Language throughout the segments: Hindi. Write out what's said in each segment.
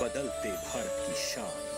बदलते भारत की शान।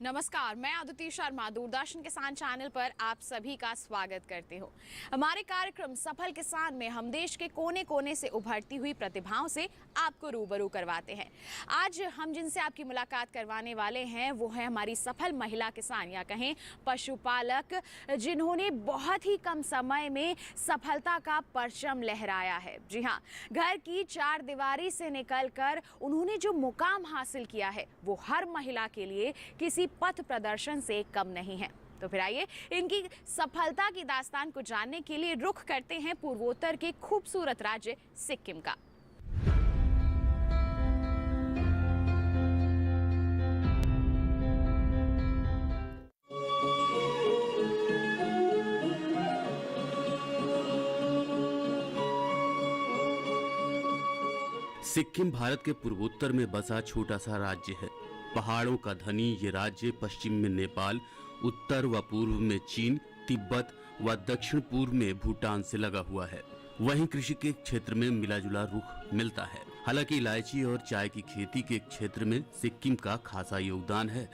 नमस्कार, मैं अदिति शर्मा दूरदर्शन किसान चैनल पर आप सभी का स्वागत करती हूँ। हमारे कार्यक्रम सफल किसान में हम देश के कोने कोने से उभरती हुई प्रतिभाओं से आपको रूबरू करवाते हैं। आज हम जिनसे आपकी मुलाकात करवाने वाले हैं वो है हमारी सफल महिला किसान या कहें पशुपालक, जिन्होंने बहुत ही कम समय में सफलता का परचम लहराया है। जी हाँ, घर की चार दीवारी से निकलकर उन्होंने जो मुकाम हासिल किया है वो हर महिला के लिए किसी पथ प्रदर्शन से कम नहीं है। तो फिर आइए इनकी सफलता की दास्तान को जानने के लिए रुख करते हैं पूर्वोत्तर के खूबसूरत राज्य सिक्किम का। सिक्किम भारत के पूर्वोत्तर में बसा छोटा सा राज्य है। पहाड़ों का धनी ये राज्य पश्चिम में नेपाल, उत्तर व पूर्व में चीन, तिब्बत व दक्षिण पूर्व में भूटान से लगा हुआ है। वहीं कृषि के क्षेत्र में मिलाजुला रुख मिलता है। हालांकि इलायची और चाय की खेती के क्षेत्र में सिक्किम का खासा योगदान है।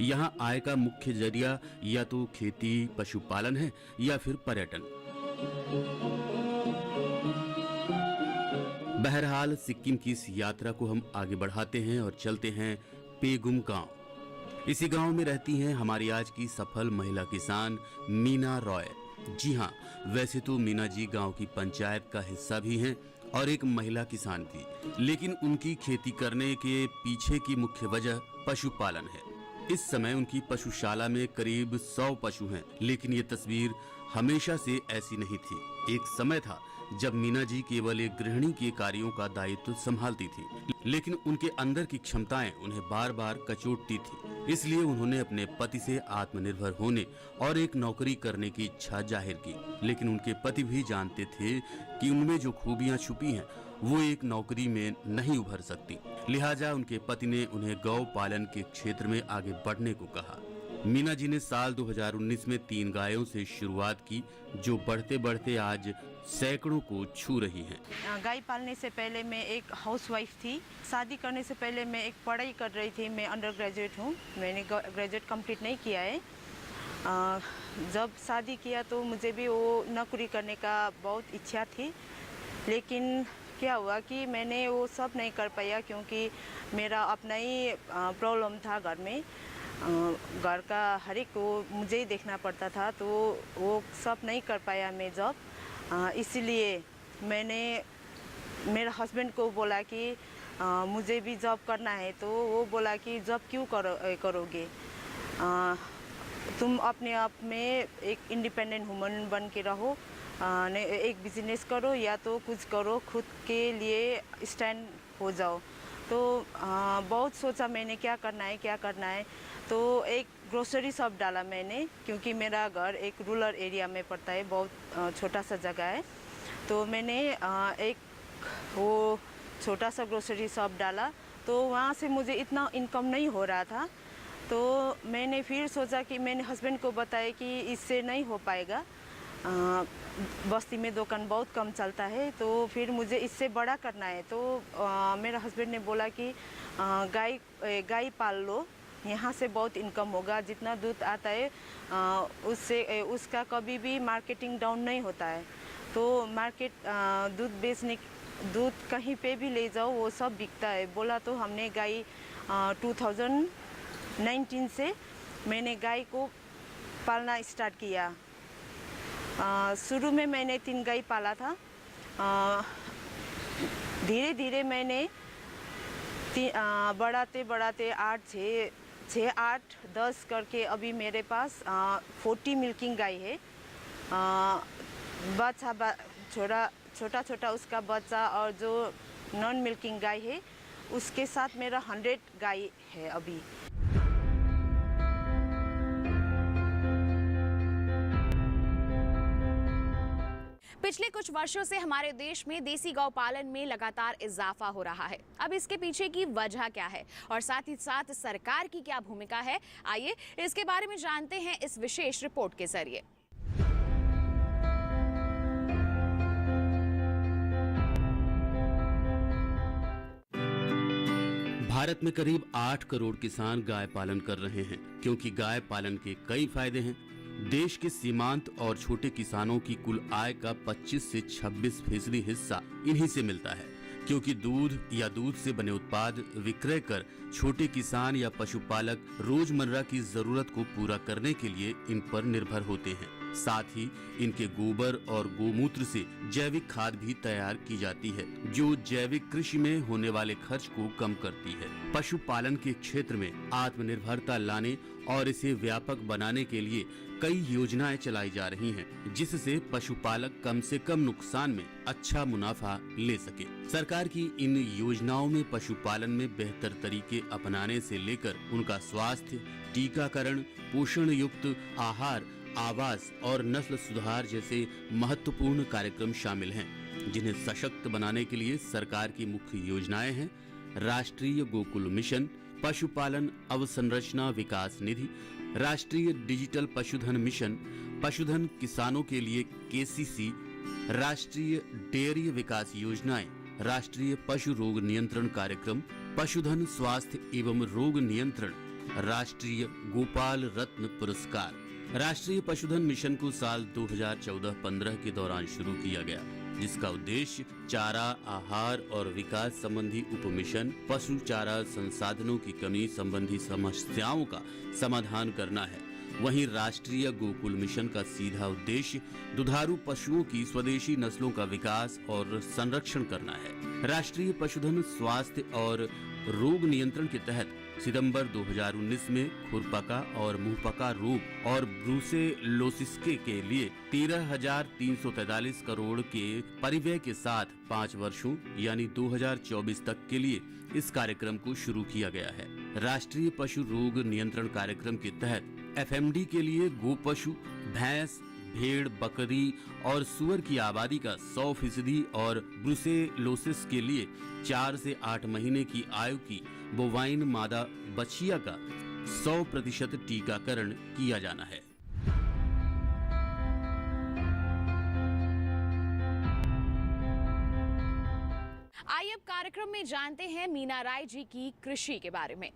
यहाँ आय का मुख्य जरिया या तो खेती, पशुपालन है या फिर पर्यटन। बहरहाल सिक्किम की इस यात्रा को हम आगे बढ़ाते हैं और चलते हैं पेगुम गांव। इसी गांव में रहती हैं हमारी आज की सफल महिला किसान मीना रॉय। जी हां, वैसे तो मीना जी गांव की पंचायत का हिस्सा भी हैं और एक महिला किसान भी, लेकिन उनकी खेती करने के पीछे की मुख्य वजह पशुपालन है। इस समय उनकी पशुशाला में करीब 100 पशु हैं, लेकिन ये तस्वीर हमेशा से ऐसी नहीं थी। एक समय था जब मीना जी केवल एक गृहिणी के कार्यों का दायित्व संभालती थी, लेकिन उनके अंदर की क्षमताएं उन्हें बार बार कचोटती थी। इसलिए उन्होंने अपने पति से आत्मनिर्भर होने और एक नौकरी करने की इच्छा जाहिर की। लेकिन उनके पति भी जानते थे कि उनमें जो खूबियां छुपी हैं वो एक नौकरी में नहीं उभर सकती। लिहाजा उनके पति ने उन्हें गौ पालन के क्षेत्र में आगे बढ़ने को कहा। मीना जी ने साल 2019 में 3 गायों से शुरुआत की, जो बढ़ते बढ़ते आज सैकड़ों को छू रही हैं। गाय पालने से पहले मैं एक हाउसवाइफ थी। शादी करने से पहले मैं एक पढ़ाई कर रही थी। मैं अंडर ग्रेजुएट हूँ। मैंने ग्रेजुएट कंप्लीट नहीं किया है। जब शादी किया तो मुझे भी वो नौकरी करने का बहुत इच्छा थी, लेकिन क्या हुआ कि मैंने वो सब नहीं कर पाया, क्योंकि मेरा अपना ही प्रॉब्लम था घर में। घर का हर एक को मुझे ही देखना पड़ता था, तो वो सब नहीं कर पाया मैं जॉब। इसीलिए मैंने मेरे हस्बैंड को बोला कि मुझे भी जॉब करना है। तो वो बोला कि जॉब क्यों करोगे, तुम अपने आप में एक इंडिपेंडेंट वुमन बन के रहो, एक बिजनेस करो या तो कुछ करो, खुद के लिए स्टैंड हो जाओ। तो बहुत सोचा मैंने क्या करना है। तो एक ग्रोसरी शॉप डाला मैंने, क्योंकि मेरा घर एक रूरल एरिया में पड़ता है, बहुत छोटा सा जगह है। तो मैंने एक वो छोटा सा ग्रोसरी शॉप डाला। तो वहाँ से मुझे इतना इनकम नहीं हो रहा था। तो मैंने फिर सोचा कि मैंने हस्बैंड को बताया कि इससे नहीं हो पाएगा, बस्ती में दुकान बहुत कम चलता है, तो फिर मुझे इससे बड़ा करना है। तो मेरा हस्बैंड ने बोला कि गाय पाल लो, यहाँ से बहुत इनकम होगा। जितना दूध आता है उससे उसका कभी भी मार्केटिंग डाउन नहीं होता है। तो दूध कहीं पे भी ले जाओ वो सब बिकता है। बोला तो हमने गाय 2019 से मैंने गाय को पालना स्टार्ट किया। शुरू में मैंने 3 गाय पाला था। धीरे धीरे मैंने बढ़ाते बढ़ाते 8 करके अभी मेरे पास 40 मिल्किंग गाय है। छोटा छोटा उसका बच्चा और जो नॉन मिल्किंग गाय है उसके साथ मेरा 100 गाय है अभी। पिछले कुछ वर्षों से हमारे देश में देसी गौ पालन में लगातार इजाफा हो रहा है। अब इसके पीछे की वजह क्या है और साथ ही साथ सरकार की क्या भूमिका है, आइए इसके बारे में जानते हैं इस विशेष रिपोर्ट के जरिए। भारत में करीब 8 करोड़ किसान गाय पालन कर रहे हैं, क्योंकि गाय पालन के कई फायदे हैं। देश के सीमांत और छोटे किसानों की कुल आय का 25 से 26% हिस्सा इन्हीं से मिलता है, क्योंकि दूध या दूध से बने उत्पाद विक्रय कर छोटे किसान या पशुपालक रोजमर्रा की जरूरत को पूरा करने के लिए इन पर निर्भर होते हैं। साथ ही इनके गोबर और गोमूत्र से जैविक खाद भी तैयार की जाती है, जो जैविक कृषि में होने वाले खर्च को कम करती है। पशुपालन के क्षेत्र में आत्मनिर्भरता लाने और इसे व्यापक बनाने के लिए कई योजनाएं चलाई जा रही हैं, जिससे पशुपालक कम से कम नुकसान में अच्छा मुनाफा ले सके। सरकार की इन योजनाओं में पशुपालन में बेहतर तरीके अपनाने से लेकर उनका स्वास्थ्य, टीकाकरण, पोषण युक्त आहार, आवास और नस्ल सुधार जैसे महत्वपूर्ण कार्यक्रम शामिल हैं, जिन्हें सशक्त बनाने के लिए सरकार की मुख्य योजनाएं हैं: राष्ट्रीय गोकुल मिशन, पशुपालन अवसंरचना विकास निधि, राष्ट्रीय डिजिटल पशुधन मिशन, पशुधन किसानों के लिए KCC, राष्ट्रीय डेयरी विकास योजनाएं, राष्ट्रीय पशु रोग नियंत्रण कार्यक्रम, पशुधन स्वास्थ्य एवं रोग नियंत्रण, राष्ट्रीय गोपाल रत्न पुरस्कार। राष्ट्रीय पशुधन मिशन को साल 2014-15 के दौरान शुरू किया गया, जिसका उद्देश्य चारा, आहार और विकास संबंधी उपमिशन, पशु चारा संसाधनों की कमी संबंधी समस्याओं का समाधान करना है। वहीं राष्ट्रीय गोकुल मिशन का सीधा उद्देश्य दुधारू पशुओं की स्वदेशी नस्लों का विकास और संरक्षण करना है। राष्ट्रीय पशुधन स्वास्थ्य और रोग नियंत्रण के तहत सितंबर 2019 में खुरपका और मुंहपका रोग और ब्रूसेलोसिस के लिए 13,343 करोड़ के परिव्यय के साथ 5 वर्षों यानी 2024 तक के लिए इस कार्यक्रम को शुरू किया गया है। राष्ट्रीय पशु रोग नियंत्रण कार्यक्रम के तहत FMD के लिए गोपशु, भैंस, भेड़, बकरी और सुअर की आबादी का 100% और ब्रूसेलोसिस के लिए 4 से 8 महीने की आयु की बोवाइन मादा बछिया का 100% टीकाकरण किया जाना है। आइए अब कार्यक्रम में जानते हैं मीना राय जी की कृषि के बारे में।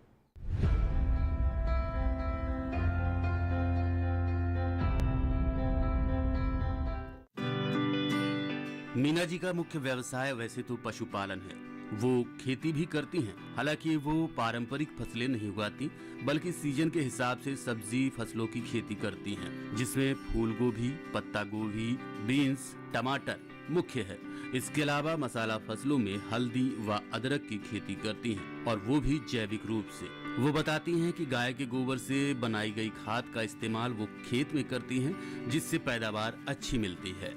मीना जी का मुख्य व्यवसाय वैसे तो पशुपालन है। वो खेती भी करती हैं, हालांकि वो पारंपरिक फसलें नहीं उगाती, बल्कि सीजन के हिसाब से सब्जी फसलों की खेती करती हैं, जिसमें फूल गोभी, पत्ता गोभी, बीन्स, टमाटर मुख्य है। इसके अलावा मसाला फसलों में हल्दी व अदरक की खेती करती हैं, और वो भी जैविक रूप से। वो बताती हैं कि गाय के गोबर से बनाई गई खाद का इस्तेमाल वो खेत में करती हैं, जिससे पैदावार अच्छी मिलती है।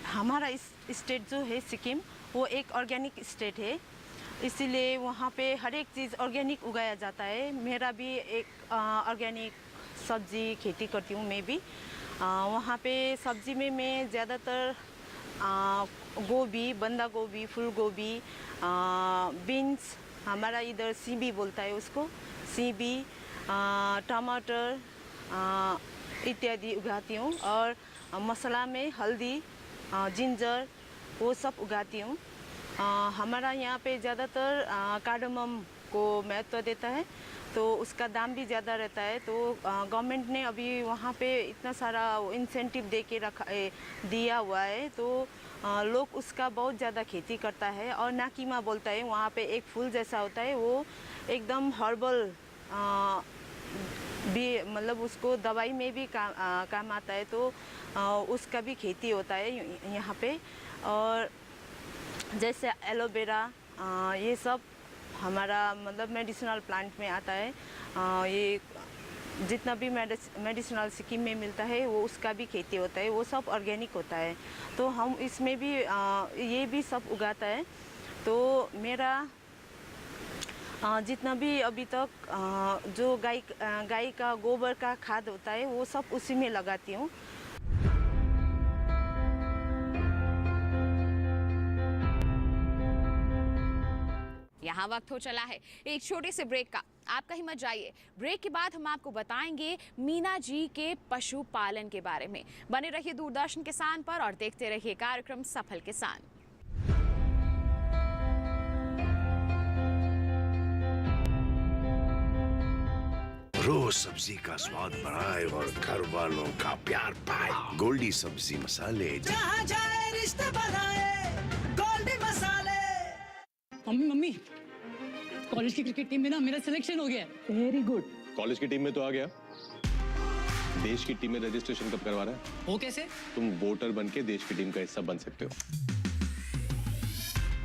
हमारा इस स्टेट जो है सिक्किम, वो एक ऑर्गेनिक स्टेट है, इसीलिए वहाँ पे हर एक चीज़ ऑर्गेनिक उगाया जाता है। मेरा भी एक ऑर्गेनिक सब्जी खेती करती हूँ मैं भी। वहाँ पे सब्जी में मैं ज़्यादातर गोभी, बंदा गोभी, फूल गोभी, बीन्स, हमारा इधर सीबी बोलता है उसको, सीबी, टमाटर इत्यादि उगाती हूँ। और मसाला में हल्दी, जिंजर, वो सब उगाती हूँ। हमारा यहाँ पे ज़्यादातर कार्डमम को महत्व देता है, तो उसका दाम भी ज़्यादा रहता है। तो गवर्नमेंट ने अभी वहाँ पे इतना सारा इंसेंटिव दे के दिया हुआ है, तो लोग उसका बहुत ज़्यादा खेती करता है। और नाकीमा बोलता है, वहाँ पे एक फूल जैसा होता है, वो एकदम हर्बल भी, मतलब उसको दवाई में भी काम आता है, तो उसका भी खेती होता है यहाँ पे। और जैसे एलोवेरा, ये सब हमारा मतलब मेडिसिनल प्लांट में आता है। ये जितना भी मेडिसिनल स्कीम में मिलता है वो उसका भी खेती होता है, वो सब ऑर्गेनिक होता है। तो हम इसमें भी ये भी सब उगाता है। तो मेरा जितना भी अभी तक जो गाय का गोबर का खाद होता है वो सब उसी में लगाती हूँ। यहाँ वक्त हो चला है एक छोटे से ब्रेक का। आप कहीं मत जाइए। ब्रेक के बाद हम आपको बताएंगे मीना जी के पशुपालन के बारे में। बने रहिए दूरदर्शन किसान पर और देखते रहिए कार्यक्रम सफल किसान। रोज सब्जी का स्वाद बढ़ाए और घर वालों का प्यार पाए। गोल्डी सब्जी मसाले, जहाँ जाए रिश्ते बनाए गोल्डी मसाले। मम्मी कॉलेज की क्रिकेट टीम में ना मेरा सिलेक्शन हो गया है। Very good. कॉलेज की टीम में तो आ गया, देश की टीम में रजिस्ट्रेशन कब करवा रहा है? वो कैसे? तुम वोटर बन के देश की टीम का हिस्सा बन सकते हो।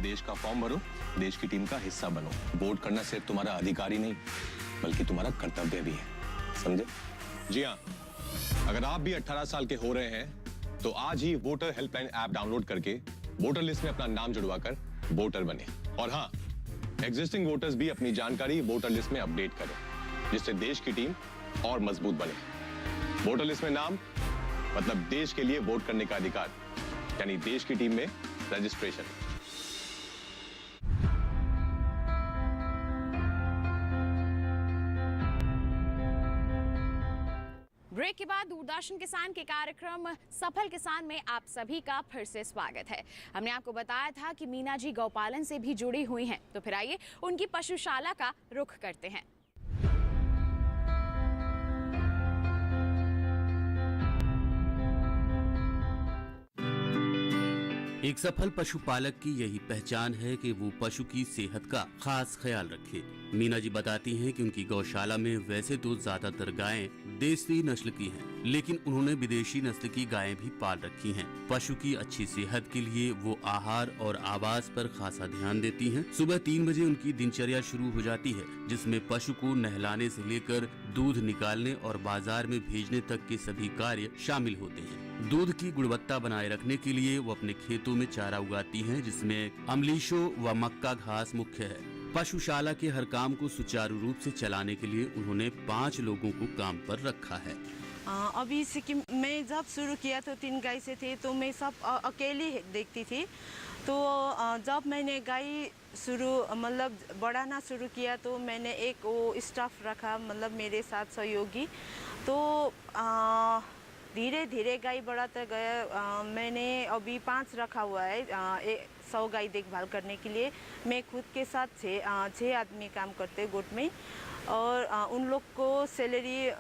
देश का फॉर्म भरो, देश की टीम का हिस्सा बनो। वोट करना सिर्फ तुम्हारा अधिकार ही नहीं बल्कि तुम्हारा कर्तव्य भी है, समझे? जी हाँ, अगर आप भी 18 साल के हो रहे हैं तो आज ही वोटर हेल्पलाइन ऐप डाउनलोड करके वोटर लिस्ट में अपना नाम जुड़वाकर वोटर बने। और हाँ, एग्जिस्टिंग वोटर्स भी अपनी जानकारी वोटर लिस्ट में अपडेट करें, जिससे देश की टीम और मजबूत बने। वोटर लिस्ट में नाम मतलब देश के लिए वोट करने का अधिकार, यानी देश की टीम में रजिस्ट्रेशन। ब्रेक के बाद दूरदर्शन किसान के कार्यक्रम सफल किसान में आप सभी का फिर से स्वागत है। हमने आपको बताया था कि मीना जी गौपालन से भी जुड़ी हुई हैं, तो फिर आइए उनकी पशुशाला का रुख करते हैं। एक सफल पशुपालक की यही पहचान है कि वो पशु की सेहत का खास ख्याल रखे। मीना जी बताती हैं कि उनकी गौशाला में वैसे तो ज्यादातर गायें देसी नस्ल की हैं, लेकिन उन्होंने विदेशी नस्ल की गायें भी पाल रखी हैं। पशु की अच्छी सेहत के लिए वो आहार और आवास पर खासा ध्यान देती हैं। सुबह 3 बजे उनकी दिनचर्या शुरू हो जाती है, जिसमें पशु को नहलाने से लेकर दूध निकालने और बाजार में भेजने तक के सभी कार्य शामिल होते हैं। दूध की गुणवत्ता बनाए रखने के लिए वो अपने खेतों में चारा उगाती हैं, जिसमें अमलीशो व मक्का घास मुख्य है। पशुशाला के हर काम को सुचारू रूप से चलाने के लिए उन्होंने 5 लोगों को काम पर रखा है। अभी सिक्किम में जब शुरू किया तो 3 गाय से थे, तो मैं सब अकेले देखती थी। तो जब मैंने गाय मतलब बढ़ाना शुरू किया तो मैंने एक वो स्टाफ रखा, मतलब मेरे साथ सहयोगी। तो धीरे धीरे गाय बढ़ाता गया। मैंने अभी 5 रखा हुआ है, 100 गाय देखभाल करने के लिए। मैं खुद के साथ 6 आदमी काम करते गोट में, और उन लोग को सैलरी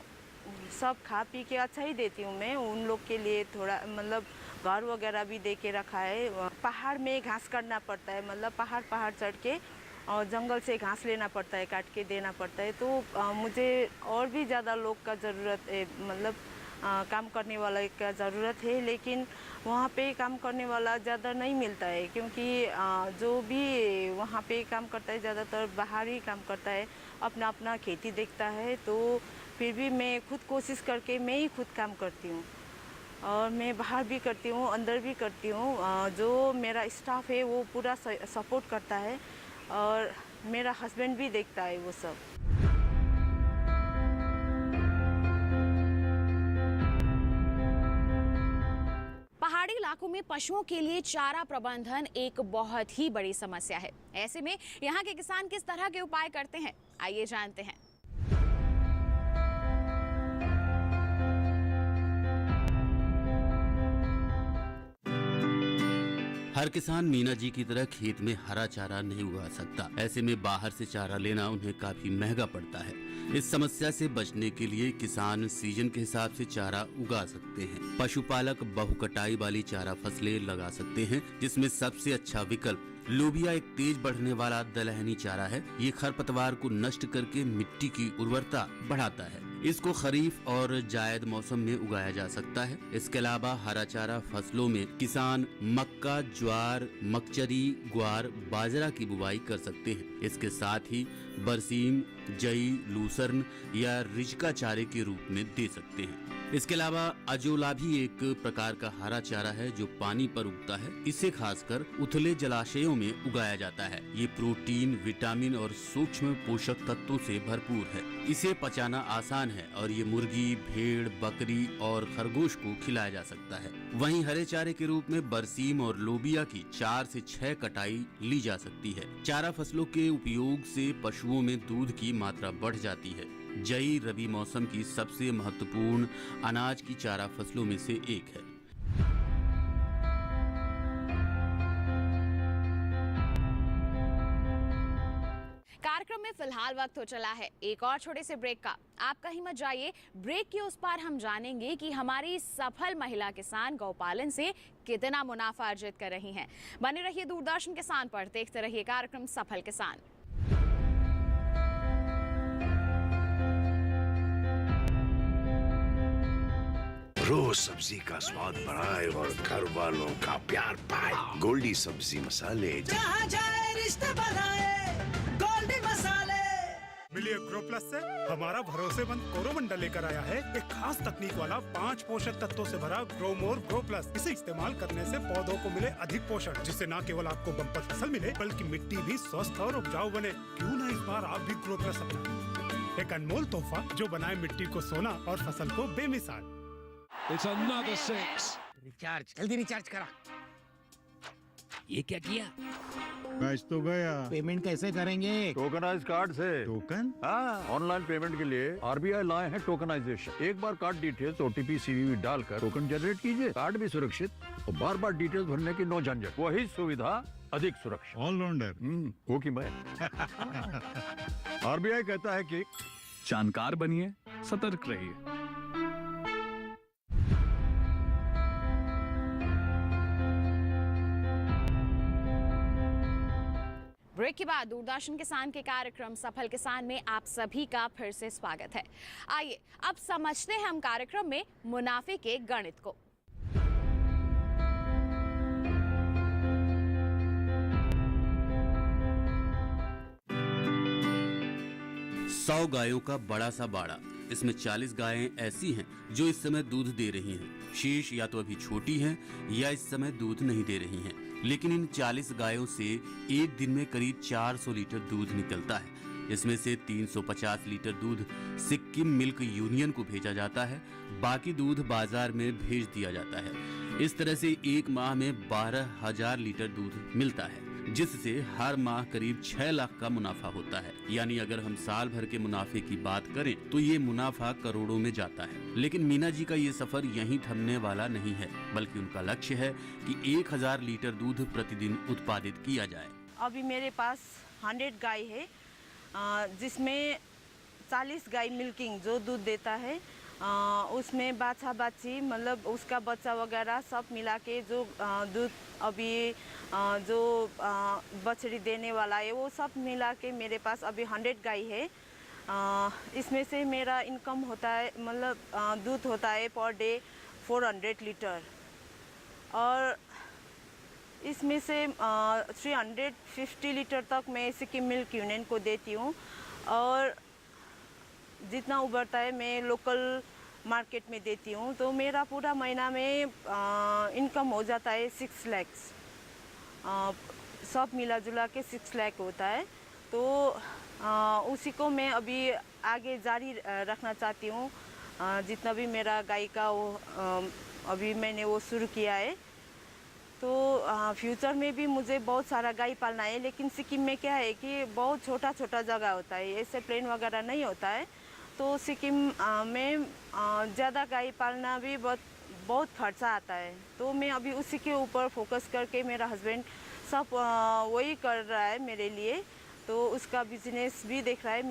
सब खा पी के अच्छा ही देती हूँ मैं। उन लोग के लिए थोड़ा मतलब घर वगैरह भी दे के रखा है। पहाड़ में घास करना पड़ता है, मतलब पहाड़ चढ़ के और जंगल से घास लेना पड़ता है, काट के देना पड़ता है। तो मुझे और भी ज़्यादा लोग का ज़रूरत है, मतलब काम करने वाला का ज़रूरत है, लेकिन वहाँ पे काम करने वाला ज़्यादा नहीं मिलता है, क्योंकि जो भी वहाँ पे काम करता है ज़्यादातर बाहर ही काम करता है, अपना अपना खेती देखता है। तो फिर भी मैं खुद कोशिश करके मैं ही खुद काम करती हूँ, और मैं बाहर भी करती हूँ, अंदर भी करती हूँ। जो मेरा स्टाफ है वो पूरा सपोर्ट करता है, और मेरा हस्बैंड भी देखता है वो सब। पहाड़ी इलाकों में पशुओं के लिए चारा प्रबंधन एक बहुत ही बड़ी समस्या है। ऐसे में यहाँ के किसान किस तरह के उपाय करते हैं, आइए जानते हैं। हर किसान मीना जी की तरह खेत में हरा चारा नहीं उगा सकता। ऐसे में बाहर से चारा लेना उन्हें काफी महंगा पड़ता है। इस समस्या से बचने के लिए किसान सीजन के हिसाब से चारा उगा सकते हैं। पशुपालक बहुकटाई वाली चारा फसलें लगा सकते हैं, जिसमें सबसे अच्छा विकल्प लोबिया एक तेज बढ़ने वाला दलहनी चारा है। ये खरपतवार को नष्ट करके मिट्टी की उर्वरता बढ़ाता है। इसको खरीफ और जायद मौसम में उगाया जा सकता है। इसके अलावा हरा चारा फसलों में किसान मक्का, ज्वार, मकचरी, ग्वार, बाजरा की बुवाई कर सकते हैं। इसके साथ ही बरसीम, जई, लूसर्न या रिजका चारे के रूप में दे सकते हैं। इसके अलावा अजोला भी एक प्रकार का हरा चारा है जो पानी पर उगता है। इसे खासकर उथले जलाशयों में उगाया जाता है। ये प्रोटीन, विटामिन और सूक्ष्म पोषक तत्वों से भरपूर है। इसे पचाना आसान है और ये मुर्गी, भेड़, बकरी और खरगोश को खिलाया जा सकता है। वहीं हरे चारे के रूप में बरसीम और लोबिया की 4 से 6 कटाई ली जा सकती है। चारा फसलों के उपयोग से पशुओं में दूध की मात्रा बढ़ जाती है। जई रबी मौसम की सबसे महत्वपूर्ण अनाज की चारा फसलों में से एक है। कार्यक्रम में फिलहाल वक्त हो चला है एक और छोटे से ब्रेक का। आप कहीं मत जाइए। ब्रेक के उस पार हम जानेंगे कि हमारी सफल महिला किसान गौपालन से कितना मुनाफा अर्जित कर रही हैं। बने रहिए दूरदर्शन किसान पर, देखते रहिए कार्यक्रम सफल किसान। रोज सब्जी का स्वाद बढ़ाए और घर वालों का प्यार पाए। गोल्डी सब्जी मसाले। जहाँ जाए रिश्ते बनाए गोल्डी मसाले। मिलिए ग्रो प्लस से हमारा भरोसेमंद कोरोमंडल लेकर आया है एक खास तकनीक वाला 5 पोषक तत्वों से भरा ग्रो मोर ग्रो प्लस। इसे इस्तेमाल करने से पौधों को मिले अधिक पोषण, जिससे न केवल आपको बम्पर फसल मिले बल्कि मिट्टी भी स्वस्थ और उपजाऊ बने। क्यों न इस बार आप भी ग्रो प्लस अपनाएं। एक अनमोल तोहफा जो बनाए मिट्टी को सोना और फसल को बेमिसाल। It's another 6. रिचार्ज जल्दी रिचार्ज करा। ये क्या किया? मैच तो गया। पेमेंट कैसे करेंगे? टोकनाइज कार्ड से। टोकन? हाँ, ऑनलाइन पेमेंट के लिए आरबीआई लाए हैं टोकनाइजेशन। एक बार कार्ड डिटेल्स, ओटीपी, सीवीवी डालकर टोकन जनरेट कीजिए। कार्ड भी सुरक्षित और बार बार डिटेल्स भरने की नो झंझट। वही सुविधा अधिक सुरक्षित। ऑलराउंडर वो की मैं। आरबीआई कहता है कि जानकार बनिए, सतर्क रहिए। ब्रेक के बाद दूरदर्शन किसान के कार्यक्रम सफल किसान में आप सभी का फिर से स्वागत है। आइए अब समझते हैं हम कार्यक्रम में मुनाफे के गणित को। सौ गायों का बड़ा सा बाड़ा। इसमें 40 गायें ऐसी हैं जो इस समय दूध दे रही हैं। शेष या तो अभी छोटी हैं या इस समय दूध नहीं दे रही हैं। लेकिन इन 40 गायों से एक दिन में करीब 400 लीटर दूध निकलता है। इसमें से 350 लीटर दूध सिक्किम मिल्क यूनियन को भेजा जाता है। बाकी दूध बाजार में भेज दिया जाता है। इस तरह से एक माह में 12,000 लीटर दूध मिलता है, जिससे हर माह करीब 6 लाख का मुनाफा होता है। यानी अगर हम साल भर के मुनाफे की बात करें तो ये मुनाफा करोड़ों में जाता है। लेकिन मीना जी का ये सफर यहीं थमने वाला नहीं है, बल्कि उनका लक्ष्य है कि 1000 लीटर दूध प्रतिदिन उत्पादित किया जाए। अभी मेरे पास 100 गाय है, जिसमें 40 गाय मिल्किंग जो दूध देता है, उसमें बाछा बाछी मतलब उसका बच्चा वगैरह सब मिला के जो दूध अभी जो बछड़ी देने वाला है वो सब मिला के मेरे पास अभी 100 गाय है। इसमें से मेरा इनकम होता है मतलब दूध होता है पर डे 400 लीटर और इसमें से 350 लीटर तक मैं सिक्किम मिल्क यूनियन को देती हूँ और जितना उबरता है मैं लोकल मार्केट में देती हूँ। तो मेरा पूरा महीना में इनकम हो जाता है 6 लाख, सब मिला जुला के 6 लाख होता है। तो उसी को मैं अभी आगे जारी रखना चाहती हूँ। जितना भी मेरा गाय का वो अभी मैंने वो शुरू किया है। तो फ्यूचर में भी मुझे बहुत सारा गाय पालना है, लेकिन सिक्किम में क्या है कि बहुत छोटा छोटा जगह होता है, ऐसे प्लेन वगैरह नहीं होता है। तो सिक्किम में ज़्यादा गाय पालना भी बहुत खर्चा आता है। तो मैं अभी उसी के ऊपर फोकस करके मेरा हस्बैंड सब वही कर रहा है मेरे लिए। तो उसका बिजनेस भी देख रहा है,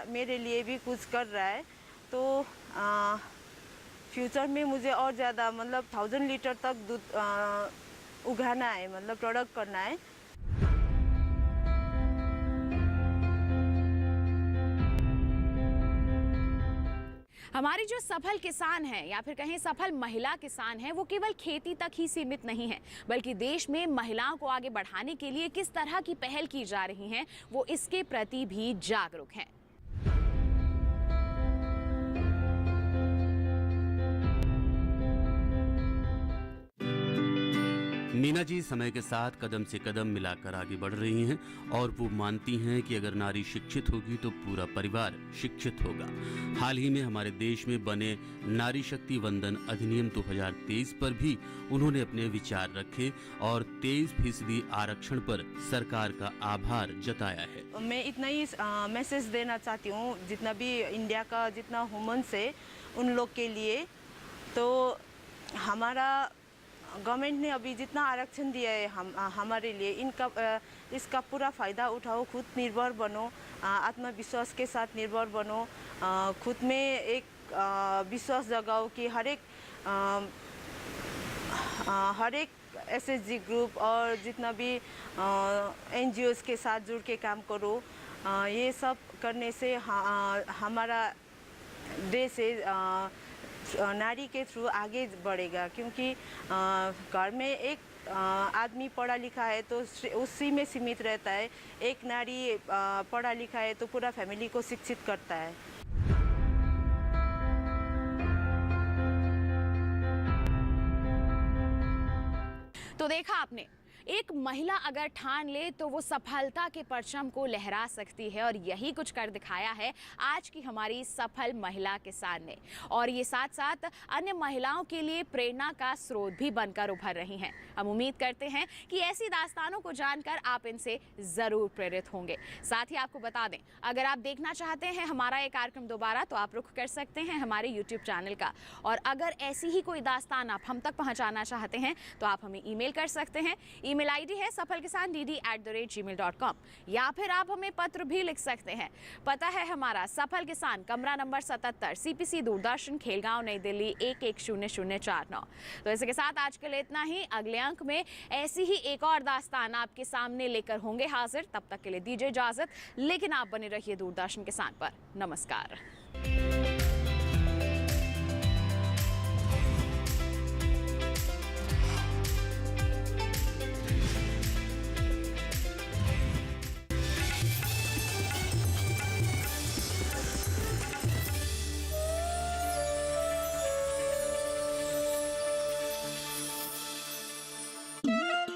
मेरे लिए भी कुछ कर रहा है। तो फ्यूचर में मुझे और ज़्यादा मतलब 1000 लीटर तक दूध उगाना है, मतलब प्रोडक्ट करना है। हमारी जो सफल किसान है या फिर कहें सफल महिला किसान है, वो केवल खेती तक ही सीमित नहीं है, बल्कि देश में महिलाओं को आगे बढ़ाने के लिए किस तरह की पहल की जा रही हैं, वो इसके प्रति भी जागरूक हैं। मीना जी समय के साथ कदम से कदम मिलाकर आगे बढ़ रही हैं और वो मानती हैं कि अगर नारी शिक्षित होगी तो पूरा परिवार शिक्षित होगा। हाल ही में हमारे देश में बने नारी शक्ति वंदन अधिनियम 2023 पर भी उन्होंने अपने विचार रखे और 23% आरक्षण पर सरकार का आभार जताया है। मैं इतना ही मैसेज देना चाहती हूँ, जितना भी इंडिया का जितना वुमेन्स है उन लोग के लिए, तो हमारा गवर्नमेंट ने अभी जितना आरक्षण दिया है हमारे लिए, इसका पूरा फ़ायदा उठाओ, खुद निर्भर बनो, आत्मविश्वास के साथ निर्भर बनो, खुद में एक विश्वास जगाओ कि हर एक एसएचजी ग्रुप और जितना भी एनजीओज़ के साथ जुड़ के काम करो। ये सब करने से हमारा देश है नारी के थ्रू आगे बढ़ेगा, क्योंकि घर में एक आदमी पढ़ा लिखा है तो उसी में सीमित रहता है, एक नारी पढ़ा लिखा है तो पूरा फैमिली को शिक्षित करता है। तो देखा आपने, एक महिला अगर ठान ले तो वो सफलता के परचम को लहरा सकती है, और यही कुछ कर दिखाया है आज की हमारी सफल महिला किसान ने। और ये साथ साथ अन्य महिलाओं के लिए प्रेरणा का स्रोत भी बनकर उभर रही हैं। हम उम्मीद करते हैं कि ऐसी दास्तानों को जानकर आप इनसे ज़रूर प्रेरित होंगे। साथ ही आपको बता दें, अगर आप देखना चाहते हैं हमारा ये कार्यक्रम दोबारा, तो आप रुख कर सकते हैं हमारे YouTube चैनल का। और अगर ऐसी ही कोई दास्तान आप हम तक पहुँचाना चाहते हैं तो आप हमें ईमेल कर सकते हैं। ईमेल आईडी है safalkisan@gmail.com, या फिर आप हमें पत्र भी लिख सकते हैं। पता है हमारा सफल किसान, कमरा नंबर 77, CPC दूरदर्शन, खेलगांव, नई दिल्ली 110049। तो इसके साथ आज के लिए इतना ही। अगले अंक में ऐसी ही एक और दास्तान आपके सामने लेकर होंगे हाजिर। तब तक के लिए दीजिए इजाजत, लेकिन आप बने रहिए दूरदर्शन किसान पर। नमस्कार।